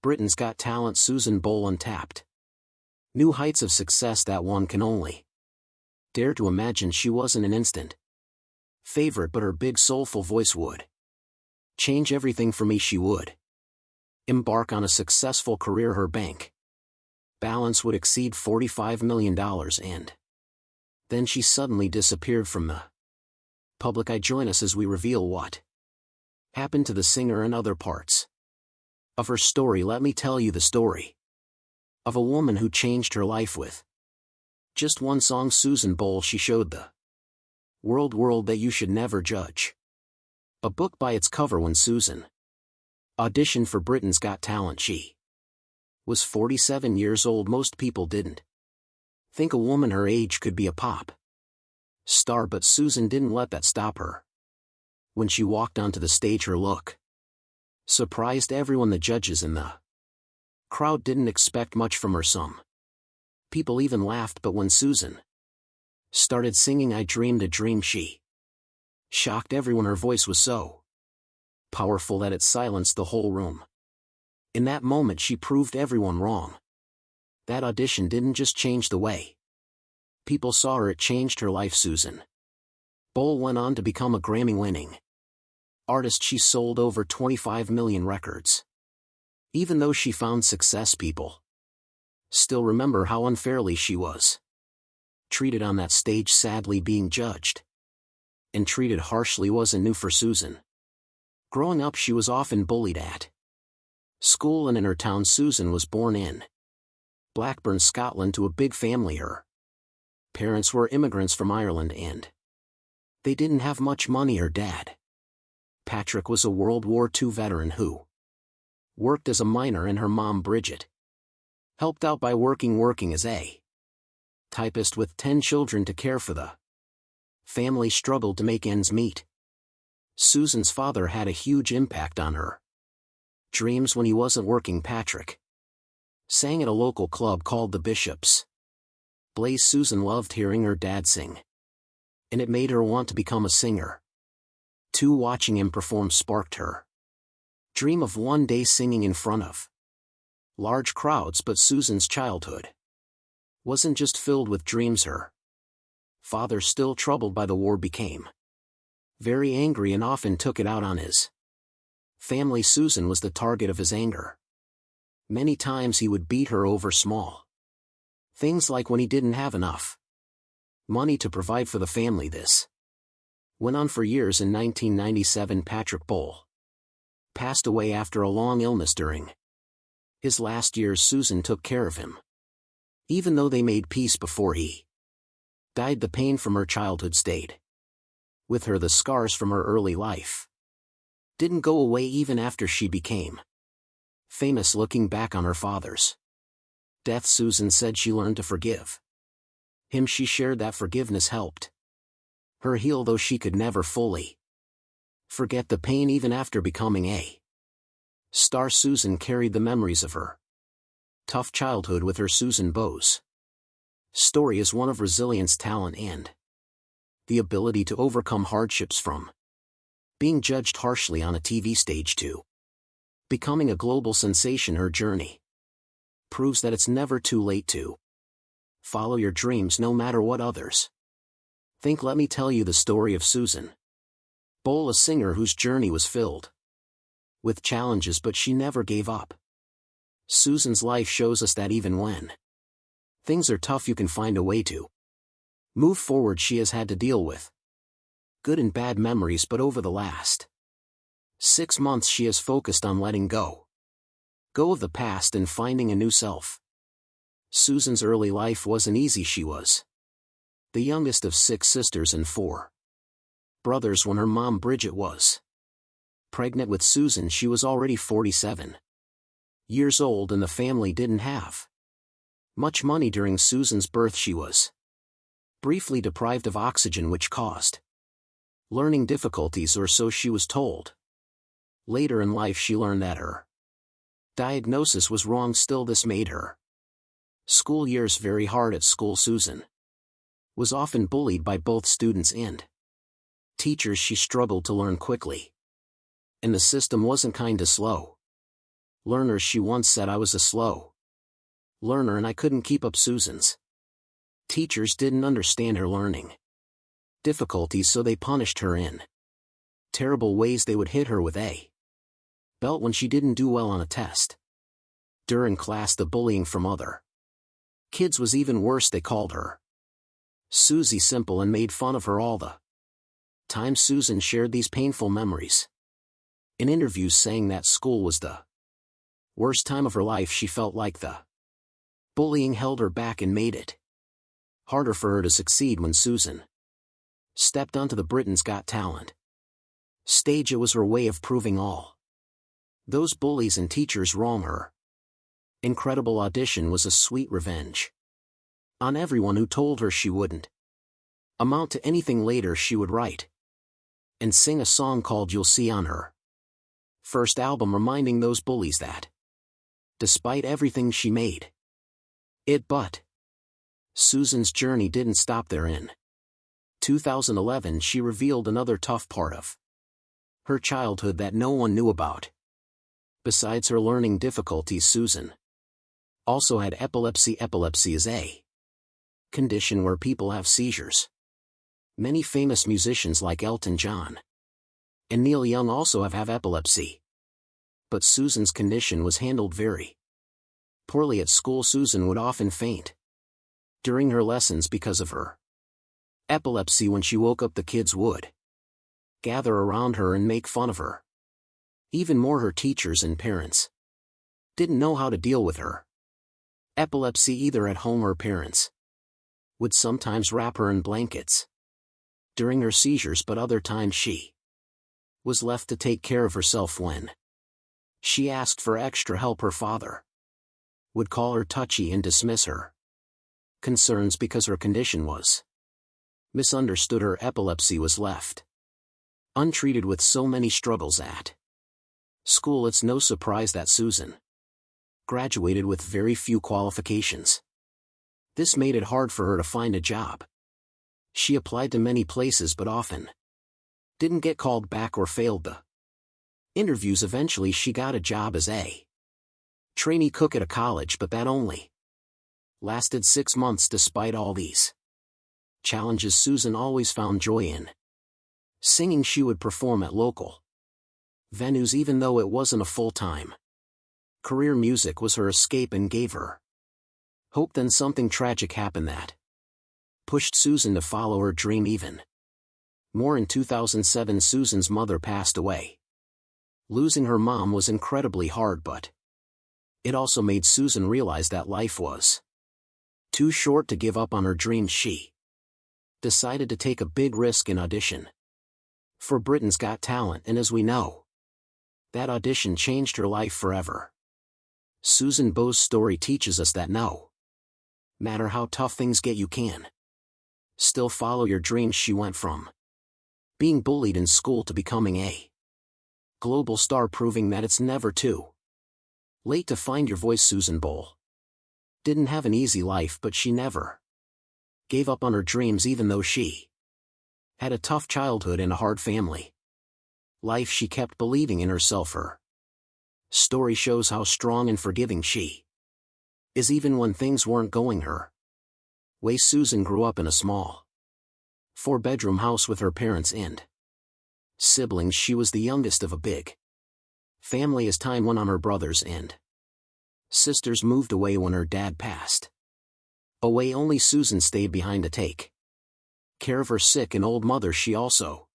Britain's Got Talent. Susan Boyle untapped. New heights of success that one can only dare to imagine. She wasn't an instant favorite, but her big soulful voice would change everything for me. She would embark on a successful career. Her bank balance would exceed $45 million, and then she suddenly disappeared from the public eye. Join us as we reveal what happened to the singer and other parts of her story. Let me tell you the story of a woman who changed her life with just one song. Susan Boyle. She showed the world that you should never judge a book by its cover. When Susan auditioned for Britain's Got Talent, she was 47 years old. Most people didn't think a woman her age could be a pop star, but Susan didn't let that stop her. When she walked onto the stage, her look surprised everyone. The judges and the crowd didn't expect much from her. Some people even laughed, but when Susan started singing I Dreamed a Dream, she shocked everyone. Her voice was so powerful that it silenced the whole room. In that moment she proved everyone wrong. That audition didn't just change the way people saw her, it changed her life. Susan Boyle went on to become a Grammy-winning artist. She sold over 25 million records. Even though she found success, people still remember how unfairly she was treated on that stage. Sadly, being judged and treated harshly wasn't new for Susan. Growing up, she was often bullied at school and in her town. Susan was born in Blackburn, Scotland, to a big family. Her parents were immigrants from Ireland, and they didn't have much money. Her dad, Patrick, was a World War II veteran who worked as a miner, and her mom, Bridget, helped out by working as a typist. With 10 children to care for, the family struggled to make ends meet. Susan's father had a huge impact on her dreams. When he wasn't working, Patrick sang at a local club called the Bishop's Blaze. Susan loved hearing her dad sing, and it made her want to become a singer too. Watching him perform sparked her dream of one day singing in front of large crowds. But Susan's childhood wasn't just filled with dreams. Her father, still troubled by the war, became very angry and often took it out on his family. Susan was the target of his anger. Many times he would beat her over small things, like when he didn't have enough money to provide for the family. This went on for years. In 1997, Patrick Boyle passed away after a long illness. During his last years, Susan took care of him. Even though they made peace before he died, the pain from her childhood stayed with her. The scars from her early life didn't go away even after she became famous. Looking back on her father's death, Susan said she learned to forgive him. She shared that forgiveness helped her heal, though she could never fully forget the pain. Even after becoming a star, Susan carried the memories of her tough childhood with her. Susan Boyle's story is one of resilience, talent, and the ability to overcome hardships, from being judged harshly on a TV stage to becoming a global sensation. Her journey proves that it's never too late to follow your dreams, no matter what others think. Let me tell you the story of Susan Boyle, a singer whose journey was filled with challenges, but she never gave up. Susan's life shows us that even when things are tough, you can find a way to move forward. She has had to deal with good and bad memories, but over the last 6 months she has focused on letting go of the past and finding a new self. Susan's early life wasn't easy. She was the youngest of 6 sisters and 4 brothers. When her mom, Bridget, was pregnant with Susan, she was already 47 years old, and the family didn't have much money. During Susan's birth, she was briefly deprived of oxygen, which caused learning difficulties, or so she was told. Later in life she learned that her diagnosis was wrong. Still, this made her school years very hard. At school, Susan was often bullied by both students and teachers. She struggled to learn quickly, and the system wasn't kind to slow Learners, she once said, I was a slow learner and I couldn't keep up Susan's. Teachers didn't understand her learning difficulties, so they punished her in terrible ways. They would hit her with a belt when she didn't do well on a test. During class, the bullying from other kids was even worse. They called her Susie Simple and made fun of her all the time. Susan shared these painful memories in interviews, saying that school was the worst time of her life. She felt like the bullying held her back and made it harder for her to succeed. When Susan stepped onto the Britain's Got Talent stage, it was her way of proving all those bullies and teachers wrong. Her incredible audition was a sweet revenge on everyone who told her she wouldn't amount to anything. Later, she would write and sing a song called You'll See on her first album, reminding those bullies that despite everything she made it. But Susan's journey didn't stop there. In 2011, she revealed another tough part of her childhood that no one knew about. Besides her learning difficulties, Susan also had epilepsy. Epilepsy is a condition where people have seizures. Many famous musicians like Elton John and Neil Young also have epilepsy. But Susan's condition was handled very poorly at school. Susan would often faint during her lessons because of her epilepsy. When she woke up, the kids would gather around her and make fun of her. Even more, her teachers and parents didn't know how to deal with her epilepsy either at home. Her parents would sometimes wrap her in blankets during her seizures, but other times she was left to take care of herself. When she asked for extra help, her father would call her touchy and dismiss her concerns because her condition was misunderstood. Her epilepsy was left untreated with so many struggles at school. It's no surprise that Susan graduated with very few qualifications. This made it hard for her to find a job. She applied to many places but often didn't get called back or failed the interviews. Eventually, she got a job as a trainee cook at a college, but that only lasted 6 months. Despite all these challenges, Susan always found joy in singing. She would perform at local venues even though it wasn't a full-time career. Music was her escape and gave her hope. Then something tragic happened that pushed Susan to follow her dream even more. In 2007, Susan's mother passed away. Losing her mom was incredibly hard, but it also made Susan realize that life was too short to give up on her dreams. She decided to take a big risk and audition for Britain's Got Talent, and as we know, that audition changed her life forever. Susan Boyle's story teaches us that no matter how tough things get, you can still follow your dreams. She went from being bullied in school to becoming a global star, proving that it's never too late to find your voice. Susan Boyle didn't have an easy life, but she never gave up on her dreams even though she had a tough childhood and a hard family life. She kept believing in herself. Her story shows how strong and forgiving she is even when things weren't going her way. Susan grew up in a small 4-bedroom house with her parents and siblings. She was the youngest of a big family. As time went on, her brothers and sisters moved away. When her dad passed away, only Susan stayed behind to take care of her sick and old mother. She also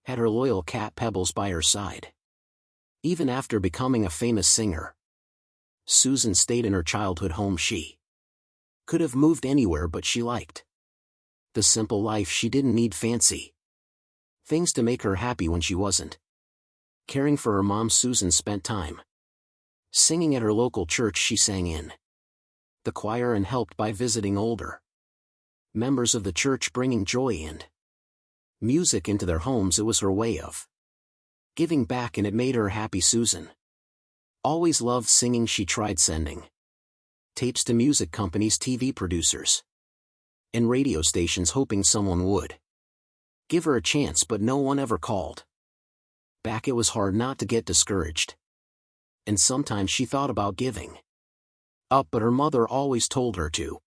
had her loyal cat Pebbles by her side. Even after becoming a famous singer, Susan stayed in her childhood home. She could have moved anywhere, but she liked the simple life. She didn't need fancy things to make her happy. When she wasn't caring for her mom, Susan spent time singing at her local church. She sang in the choir and helped by visiting older members of the church, bringing joy and music into their homes. It was her way of giving back, and it made her happy. Susan always loved singing. She tried sending tapes to music companies, TV producers, and radio stations, hoping someone would give her a chance, but no one ever called back. It was hard not to get discouraged and sometimes she thought about giving up, but her mother always told her to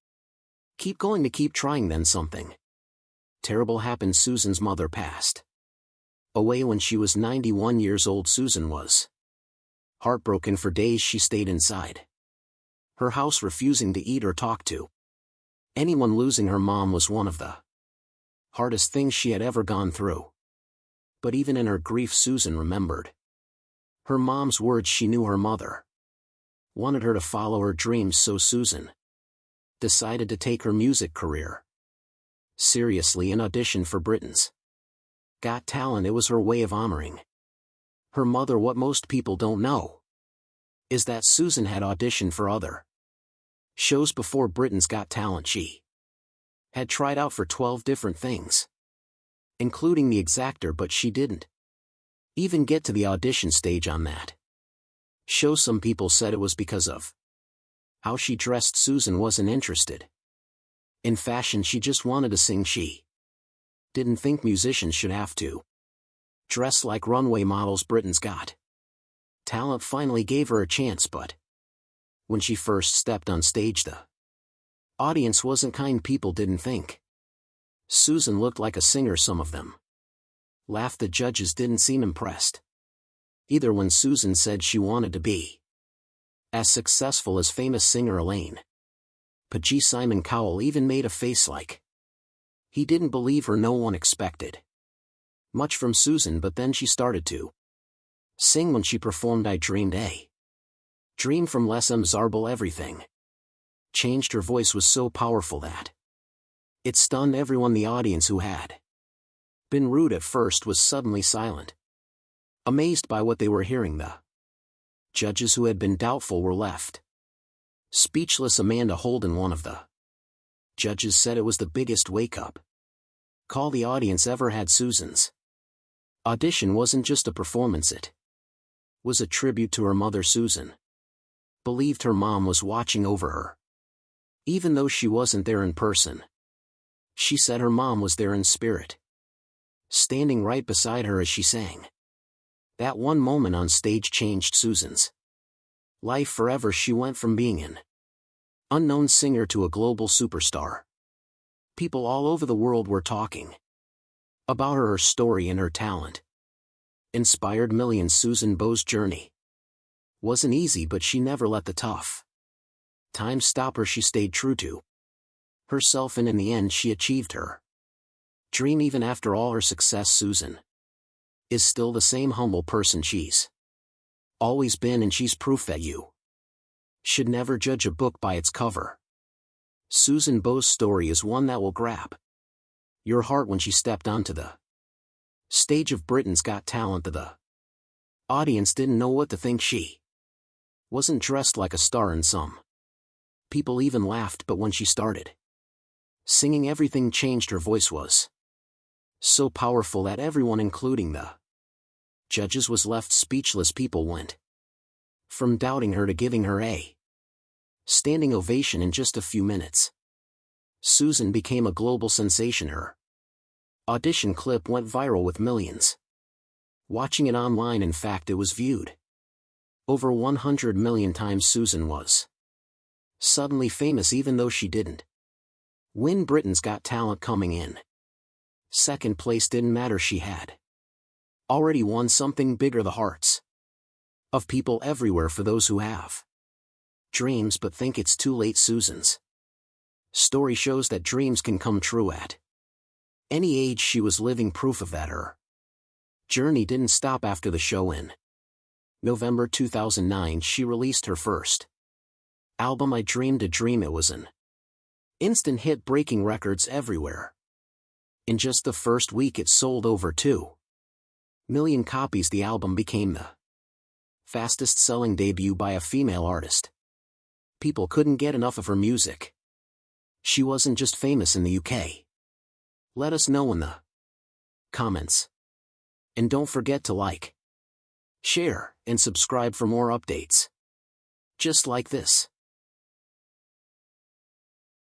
keep going, to keep trying. Then something terrible happened. Susan's mother passed away when she was 91 years old. Susan was heartbroken. For days she stayed inside her house, refusing to eat or talk to anyone. Losing her mom was one of the hardest things she had ever gone through. But even in her grief, Susan remembered her mom's words. She knew her mother wanted her to follow her dreams, so Susan decided to take her music career seriously and audition for Britain's Got Talent. It was her way of honoring her mother. What most people don't know is that Susan had auditioned for other shows before Britain's Got Talent. She had tried out for 12 different things, including The Exactor, but she didn't even get to the audition stage on that show. Some people said it was because of how she dressed. Susan wasn't interested in fashion, she just wanted to sing. She didn't think musicians should have to dress like runway models. Britain's Got Talent finally gave her a chance, but when she first stepped on stage, the audience wasn't kind. People didn't think Susan looked like a singer. Some of them laughed. The judges didn't seem impressed either when Susan said she wanted to be as successful as famous singer Elaine Paget. Simon Cowell even made a face like he didn't believe her. No one expected much from Susan, but then she started to sing when she performed I Dreamed a Dream from Les Miserables. Everything changed. Her voice was so powerful that it stunned everyone. The audience, who had been rude at first, was suddenly silent, amazed by what they were hearing. The judges, who had been doubtful, were left speechless. Amanda Holden, one of the judges, said it was the biggest wake-up call the audience ever had. Susan's audition wasn't just a performance, it was a tribute to her mother. Susan believed her mom was watching over her, even though she wasn't there in person. She said her mom was there in spirit, standing right beside her as she sang. That one moment on stage changed Susan's life forever. She went from being an unknown singer to a global superstar. People all over the world were talking about her. Her story and her talent inspired millions. Susan Boyle's journey wasn't easy, but she never let the tough times stop her. She stayed true to herself, and in the end she achieved her dream. Even after all her success, Susan is still the same humble person she's always been, and she's proof that you should never judge a book by its cover. Susan Boyle's story is one that will grab your heart. When she stepped onto the stage of Britain's Got Talent, the audience didn't know what to think. She wasn't dressed like a star, and some people even laughed, but when she started singing, everything changed. Her voice was so powerful that everyone, including the judges, was left speechless. People went from doubting her to giving her a standing ovation in just a few minutes. Susan became a global sensation. Her audition clip went viral, with millions watching it online. In fact, it was viewed over 100 million times. Susan was suddenly famous, even though she didn't win Britain's Got Talent. Coming in second place didn't matter. She had already won something bigger: the hearts of people everywhere. For those who have dreams but think it's too late, Susan's story shows that dreams can come true at any age. She was living proof of that. Her journey didn't stop after the show. In November 2009, she released her first album, I Dreamed a Dream. It was an instant hit, breaking records everywhere. In just the first week, it sold over 2 million copies. The album became the fastest-selling debut by a female artist. People couldn't get enough of her music. She wasn't just famous in the UK. Let us know in the comments. And don't forget to like, share, and subscribe for more updates just like this.